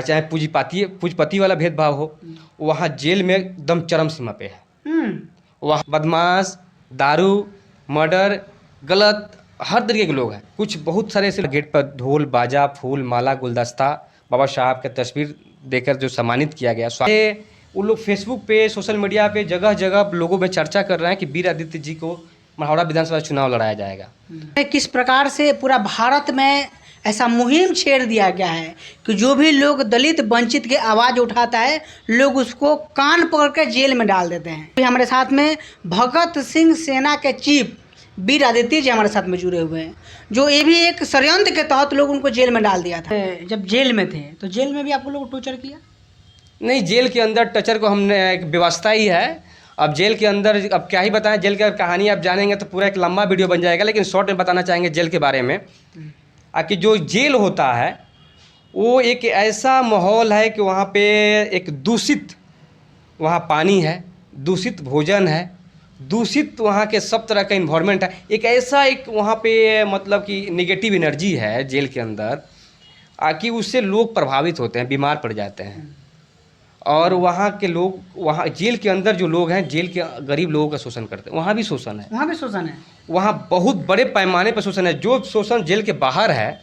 चाहे पूंजीपति वाला भेदभाव हो, वहाँ जेल में एकदम चरम सीमा पे है। वहाँ बदमाश, दारू, मर्डर, गलत हर तरीके के लोग हैं। कुछ बहुत सारे ऐसे गेट पर ढोल बाजा, फूल माला, गुलदस्ता, बाबा साहब की तस्वीर देकर जो सम्मानित किया गया। वो लोग फेसबुक पे, सोशल मीडिया पे जगह जगह लोगों में चर्चा कर रहे हैं कि वीर आदित्य जी को हावड़ा विधानसभा चुनाव लड़ाया जाएगा। किस प्रकार से पूरा भारत में ऐसा मुहिम छेड़ दिया गया है कि जो भी लोग दलित वंचित की आवाज़ उठाता है, लोग उसको कान पकड़ कर जेल में डाल देते हैं। अभी हमारे साथ में भगत सिंह सेना के चीफ वीर आदित्य जी हमारे साथ में जुड़े हुए हैं, जो ये भी एक षड्यंत्र के तहत लोग उनको जेल में डाल दिया था। जब जेल में थे तो जेल में भी आपको लोग टॉर्चर किया? नहीं, जेल के अंदर टॉर्चर को हमने एक व्यवस्था ही है। अब जेल के अंदर अब क्या ही बताएं, जेल की कहानी आप जानेंगे तो पूरा एक लंबा वीडियो बन जाएगा, लेकिन शॉर्ट में बताना चाहेंगे जेल के बारे में। कि जो जेल होता है वो एक ऐसा माहौल है कि वहाँ पे एक दूषित वहाँ पानी है, दूषित भोजन है, दूषित वहाँ के सब तरह का इन्वायरमेंट है। एक ऐसा एक वहाँ पे मतलब कि नेगेटिव एनर्जी है जेल के अंदर, कि उससे लोग प्रभावित होते हैं, बीमार पड़ जाते हैं। और वहाँ के लोग, वहाँ जेल के अंदर जो लोग हैं, जेल के गरीब लोगों का शोषण करते हैं। वहाँ भी शोषण है, वहाँ भी शोषण है, वहाँ बहुत बड़े पैमाने पर शोषण है। जो शोषण जेल के बाहर है,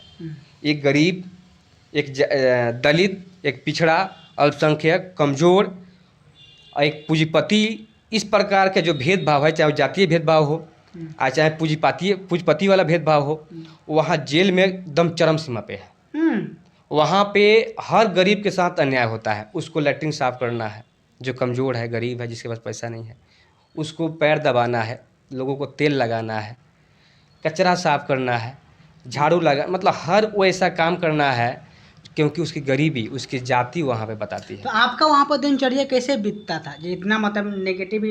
एक गरीब, एक दलित, एक पिछड़ा, अल्पसंख्यक, कमज़ोर, एक पूंजीपति, इस प्रकार के जो भेदभाव है, चाहे वो जातीय भेदभाव हो चाहे पूंजीपति वाला भेदभाव हो, वहाँ जेल में एकदम चरम सीमा पे है। वहाँ पे हर गरीब के साथ अन्याय होता है। उसको लैट्रिन साफ़ करना है, जो कमज़ोर है, गरीब है, जिसके पास पैसा नहीं है, उसको पैर दबाना है, लोगों को तेल लगाना है, कचरा साफ़ करना है, झाड़ू लगा, मतलब हर वो ऐसा काम करना है, क्योंकि उसकी गरीबी, उसकी जाति वहाँ पे बताती है। तो आपका वहाँ पर दिनचर्या कैसे बीतता था? जितना मतलब नेगेटिव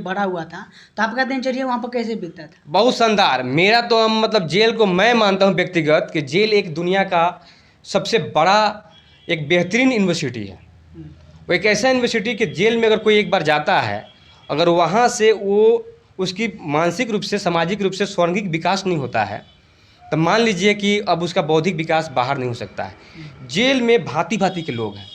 बढ़ा हुआ था, तो आपका दिनचर्या वहाँ पर कैसे बीतता था? बहुत शानदार। मेरा तो मतलब जेल को मैं मानता हूँ व्यक्तिगत कि जेल एक दुनिया का सबसे बड़ा एक बेहतरीन यूनिवर्सिटी है। वो एक ऐसा यूनिवर्सिटी कि जेल में अगर कोई एक बार जाता है, अगर वहाँ से वो उसकी मानसिक रूप से, सामाजिक रूप से स्वांगिक विकास नहीं होता है, तो मान लीजिए कि अब उसका बौद्धिक विकास बाहर नहीं हो सकता है। जेल में भांति भांति के लोग हैं,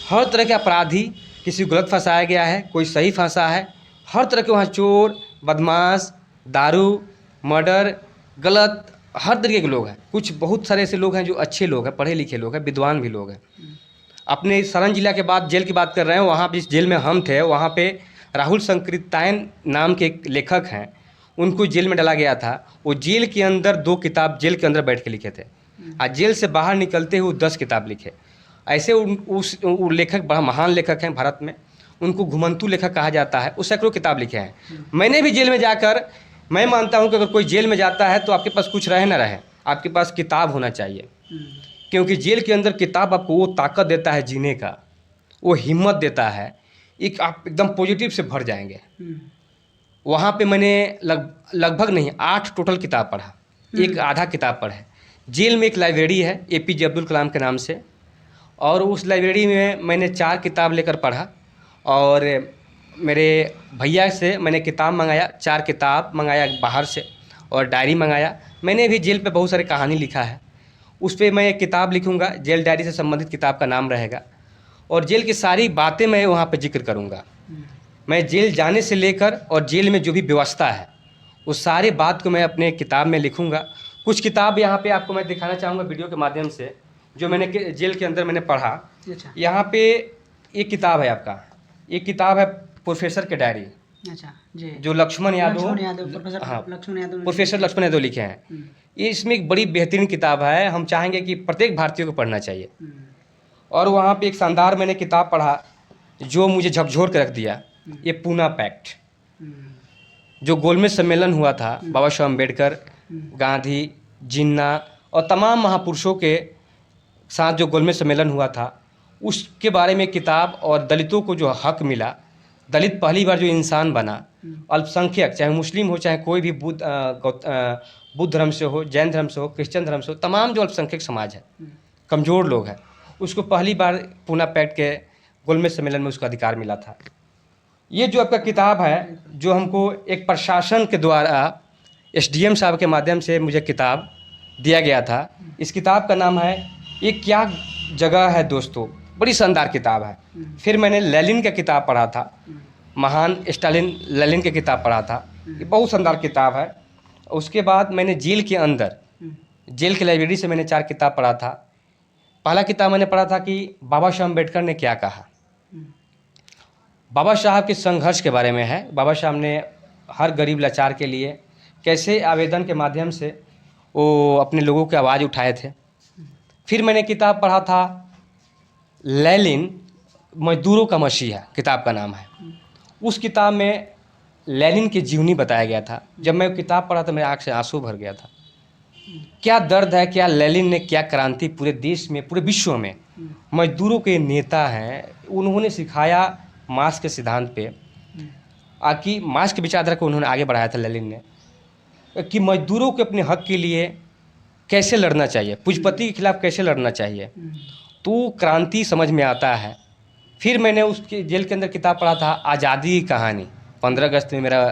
हर तरह के अपराधी, किसी को गलत फंसाया गया है, कोई सही फंसा है, हर तरह के वहाँ चोर, बदमाश, दारू, मर्डर, गलत हर तरीके के लोग हैं। कुछ बहुत सारे ऐसे लोग हैं जो अच्छे लोग हैं, पढ़े लिखे लोग हैं, विद्वान भी लोग हैं। अपने सारण जिला के बाद जेल की बात कर रहे हैं, वहाँ जिस जेल में हम थे, वहाँ पे राहुल संकृत्यायन नाम के एक लेखक हैं, उनको जेल में डाला गया था। वो जेल के अंदर 2 किताब जेल के अंदर बैठ के लिखे थे, और जेल से बाहर निकलते हुए 10 किताब लिखे। ऐसे उस लेखक बड़ा महान लेखक हैं भारत में, उनको घुमंतु लेखक कहा जाता है। वो सैकड़ों किताब लिखे हैं। मैंने भी जेल में जाकर, मैं मानता हूँ कि अगर कोई जेल में जाता है तो आपके पास कुछ रहे ना रहे, आपके पास किताब होना चाहिए, क्योंकि जेल के अंदर किताब आपको वो ताकत देता है जीने का, वो हिम्मत देता है, एक आप एकदम पॉजिटिव से भर जाएंगे। वहाँ पे मैंने लगभग नहीं 8 टोटल किताब पढ़ा, एक आधा किताब पढ़ा। जेल में एक लाइब्रेरी है APJ अब्दुल कलाम के नाम से, और उस लाइब्रेरी में मैंने 4 किताब लेकर पढ़ा। और मेरे भैया से मैंने किताब मंगाया, 4 किताब मंगाया बाहर से, और डायरी मंगाया। मैंने भी जेल पे बहुत सारी कहानी लिखा है, उस पर मैं एक किताब लिखूँगा, जेल डायरी से संबंधित किताब का नाम रहेगा, और जेल की सारी बातें मैं वहाँ पे जिक्र करूँगा। मैं जेल जाने से लेकर और जेल में जो भी व्यवस्था है, उस सारी बात को मैं अपने किताब में लिखूँगा। कुछ किताब यहाँ पे आपको मैं दिखाना चाहूँगा वीडियो के माध्यम से, जो मैंने जेल के अंदर मैंने पढ़ा। अच्छा। यहाँ पे एक किताब है आपका, एक किताब है प्रोफेसर के डायरी। अच्छा जी। जो लक्ष्मण यादव, प्रोफेसर हाँ, लक्ष्मण यादव, प्रोफेसर लक्ष्मण यादव लिखे हैं। ये इसमें एक बड़ी बेहतरीन किताब है, हम चाहेंगे कि प्रत्येक भारतीय को पढ़ना चाहिए। और वहाँ पे एक शानदार मैंने किताब पढ़ा जो मुझे झकझोर कर रख दिया, ये पूना पैक्ट, जो गोलमेज सम्मेलन हुआ था, बाबा साहब अम्बेडकर, गांधी, जिन्ना और तमाम महापुरुषों के साथ जो गोलमेज सम्मेलन हुआ था, उसके बारे में किताब। और दलितों को जो हक मिला, दलित पहली बार जो इंसान बना, अल्पसंख्यक, चाहे मुस्लिम हो, चाहे कोई भी बुद्ध धर्म से हो, जैन धर्म से हो, क्रिश्चियन धर्म से हो, तमाम जो अल्पसंख्यक समाज है, कमज़ोर लोग हैं, उसको पहली बार पूना पैक्ट के गोलमेज सम्मेलन में उसका अधिकार मिला था। ये जो आपका किताब है, जो हमको एक प्रशासन के द्वारा SDM साहब के माध्यम से मुझे किताब दिया गया था, इस किताब का नाम है ये क्या जगह है दोस्तों, बड़ी शानदार किताब है। फिर मैंने लेनिन का किताब पढ़ा था, महान स्टालिन लेनिन की किताब पढ़ा था, ये बहुत शानदार किताब है। उसके बाद मैंने जेल के अंदर, जेल की लाइब्रेरी से मैंने 4 किताब पढ़ा था। पहला किताब मैंने पढ़ा था कि बाबा साहब अम्बेडकर ने क्या कहा। बाबा साहब के संघर्ष के बारे में है। बाबा साहब ने हर गरीब लाचार के लिए कैसे आवेदन के माध्यम से वो अपने लोगों की आवाज़ उठाए थे। फिर मैंने किताब पढ़ा था लेनिन मजदूरों का मसीहा, किताब का नाम है। उस किताब में लेनिन की जीवनी बताया गया था। जब मैं वो किताब पढ़ा तो मेरे आँख से आंसू भर गया था। क्या दर्द है, क्या लेनिन ने क्या क्रांति पूरे देश में, पूरे विश्व में मजदूरों के नेता हैं। उन्होंने सिखाया मार्क्स के सिद्धांत पे, आकि मार्क्स के विचारधारा को उन्होंने आगे बढ़ाया था लेनिन ने, कि मजदूरों के अपने हक के लिए कैसे लड़ना चाहिए, पूंजीपति के खिलाफ कैसे लड़ना चाहिए, तो क्रांति समझ में आता है। फिर मैंने उसके जेल के अंदर किताब पढ़ा था आज़ादी की कहानी। 15 अगस्त में मेरा,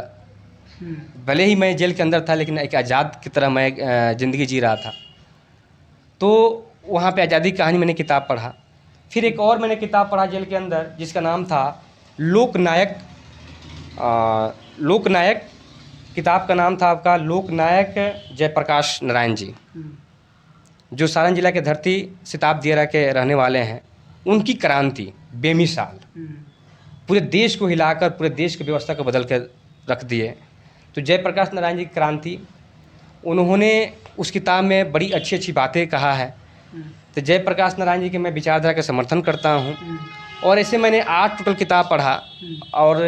भले ही मैं जेल के अंदर था लेकिन एक आज़ाद की तरह मैं ज़िंदगी जी रहा था, तो वहाँ पे आज़ादी की कहानी मैंने किताब पढ़ा। फिर एक और मैंने किताब पढ़ा जेल के अंदर जिसका नाम था लोकनायक। लोकनायक किताब का नाम था आपका लोकनायक जयप्रकाश नारायण जी, जो सारण जिला के धरती सिताब दियरा के रहने वाले हैं। उनकी क्रांति बेमिसाल, पूरे देश को हिलाकर पूरे देश की व्यवस्था को बदल कर रख दिए। तो जयप्रकाश नारायण जी की क्रांति, उन्होंने उस किताब में बड़ी अच्छी अच्छी बातें कहा है। तो जयप्रकाश नारायण जी के मैं विचारधारा का समर्थन करता हूँ। और ऐसे मैंने 8 टोटल किताब पढ़ा, और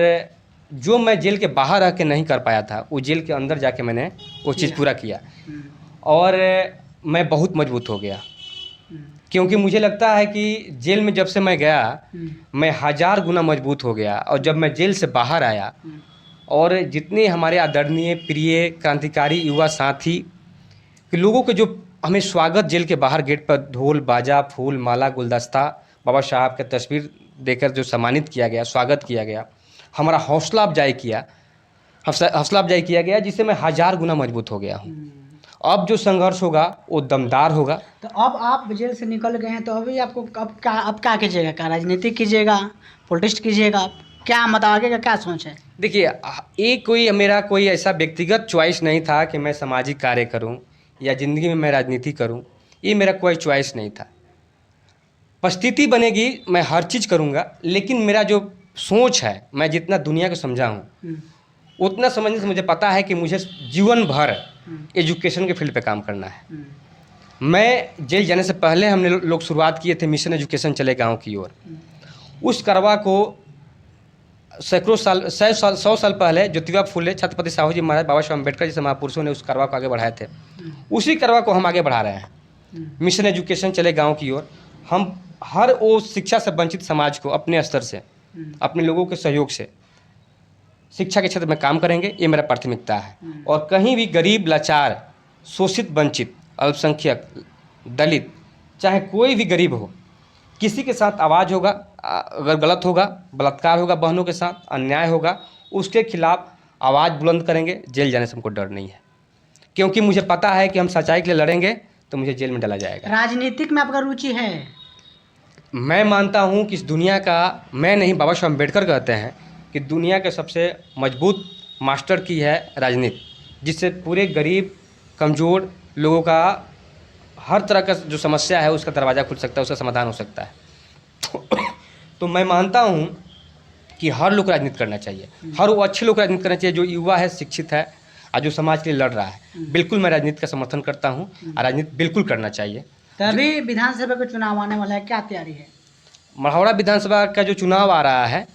जो मैं जेल के बाहर रह के नहीं कर पाया था वो जेल के अंदर जाके मैंने वो चीज़ पूरा किया, और मैं बहुत मजबूत हो गया। क्योंकि मुझे लगता है कि जेल में जब से मैं गया मैं 1000 गुना मजबूत हो गया। और जब मैं जेल से बाहर आया, और जितने हमारे आदरणीय प्रिय क्रांतिकारी युवा साथी कि लोगों के जो हमें स्वागत जेल के बाहर गेट पर ढोल बाजा फूल माला गुलदस्ता बाबा साहब के तस्वीर देकर जो सम्मानित किया गया, स्वागत किया गया, हमारा हौसला अफजाई किया गया, जिससे मैं 1000 गुना मजबूत हो गया हूँ। अब जो संघर्ष होगा वो दमदार होगा। तो अब आप जेल से निकल गए हैं, तो अभी आपको अब क्या कीजिएगा? क्या राजनीति कीजिएगा, पॉलिटिक्स कीजिएगा? आप क्या मतलब आगे का क्या सोच है? देखिए, ये मेरा कोई ऐसा व्यक्तिगत चॉइस नहीं था कि मैं सामाजिक कार्य करूं या ज़िंदगी में मैं राजनीति करूं। ये मेरा कोई चॉइस नहीं था। परिस्थिति बनेगी मैं हर चीज़ करूंगा, लेकिन मेरा जो सोच है, मैं जितना दुनिया को समझा हूँ उतना समझने से मुझे पता है कि मुझे जीवन भर एजुकेशन के फील्ड पे काम करना है। मैं जेल जाने से पहले हमने लोग शुरुआत किए थे मिशन एजुकेशन चले गाँव की ओर। उस करवा को सैकड़ों साल 100 साल पहले ज्योतिबा फुले, छत्रपति साहू जी महाराज, बाबा साहब अम्बेडकर जैसे महापुरुषों ने उस करवा को आगे बढ़ाए थे। उसी करवा को हम आगे बढ़ा रहे हैं। मिशन एजुकेशन चले गांव की ओर। हम हर वो शिक्षा से वंचित समाज को अपने स्तर से, अपने लोगों के सहयोग से शिक्षा के क्षेत्र में काम करेंगे, ये मेरा प्राथमिकता है। और कहीं भी गरीब लाचार शोषित वंचित अल्पसंख्यक दलित चाहे कोई भी गरीब हो, किसी के साथ आवाज़ होगा, अगर गलत होगा, बलात्कार होगा, बहनों के साथ अन्याय होगा, उसके खिलाफ आवाज़ बुलंद करेंगे। जेल जाने से हमको डर नहीं है, क्योंकि मुझे पता है कि हम सच्चाई के लिए लड़ेंगे तो मुझे जेल में डाला जाएगा। राजनीतिक में आपका रुचि है? मैं मानता हूँ कि इस दुनिया का, मैं नहीं, बाबा साहब अम्बेडकर कहते हैं कि दुनिया के सबसे मजबूत मास्टर की है राजनीति, जिससे पूरे गरीब कमज़ोर लोगों का हर तरह का जो समस्या है उसका दरवाज़ा खुल सकता है, उसका समाधान हो सकता है। तो मैं मानता हूँ कि हर लोग राजनीति करना चाहिए, हर वो अच्छे लोग राजनीति करना चाहिए जो युवा है, शिक्षित है और जो समाज के लिए लड़ रहा है। बिल्कुल मैं राजनीति का समर्थन करता हूँ और राजनीति बिल्कुल करना चाहिए। तभी विधानसभा का चुनाव आने वाला है, क्या तैयारी है? मढ़ौरा विधानसभा का जो चुनाव आ रहा है,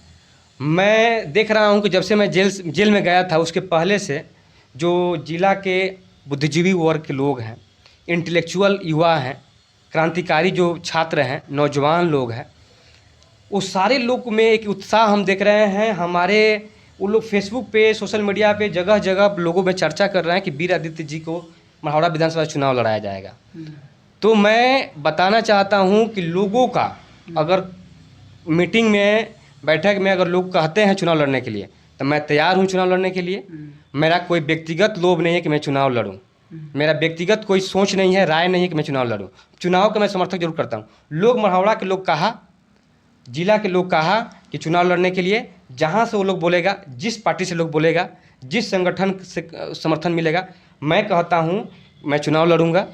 मैं देख रहा हूँ कि जब से मैं जेल में गया था उसके पहले से जो जिला के बुद्धिजीवी वर्ग के लोग हैं, इंटेलेक्चुअल युवा हैं, क्रांतिकारी जो छात्र हैं, नौजवान लोग हैं, उस सारे लोग में एक उत्साह हम देख रहे हैं। हमारे वो लोग फेसबुक पे, सोशल मीडिया पे जगह जगह लोगों में चर्चा कर रहे हैं कि वीर आदित्य जी को मढ़ौरा विधानसभा चुनाव लड़ाया जाएगा। तो मैं बताना चाहता हूं कि लोगों का अगर मीटिंग में, बैठक में अगर लोग कहते हैं चुनाव लड़ने के लिए, तो मैं तैयार हूं चुनाव लड़ने के लिए। मेरा कोई व्यक्तिगत लोभ नहीं है कि मैं चुनाव लड़ूं। मेरा व्यक्तिगत कोई सोच नहीं है, राय नहीं है कि मैं चुनाव लड़ूं। चुनाव का मैं समर्थक जरूर करता हूं। लोग मढ़ौरा के लोग कहा, जिला के लोग कहा कि चुनाव लड़ने के लिए जहां से वो लोग बोलेगा, जिस पार्टी से लोग बोलेगा, जिस संगठन से समर्थन मिलेगा, मैं कहता हूं मैं चुनाव लड़ूंगा।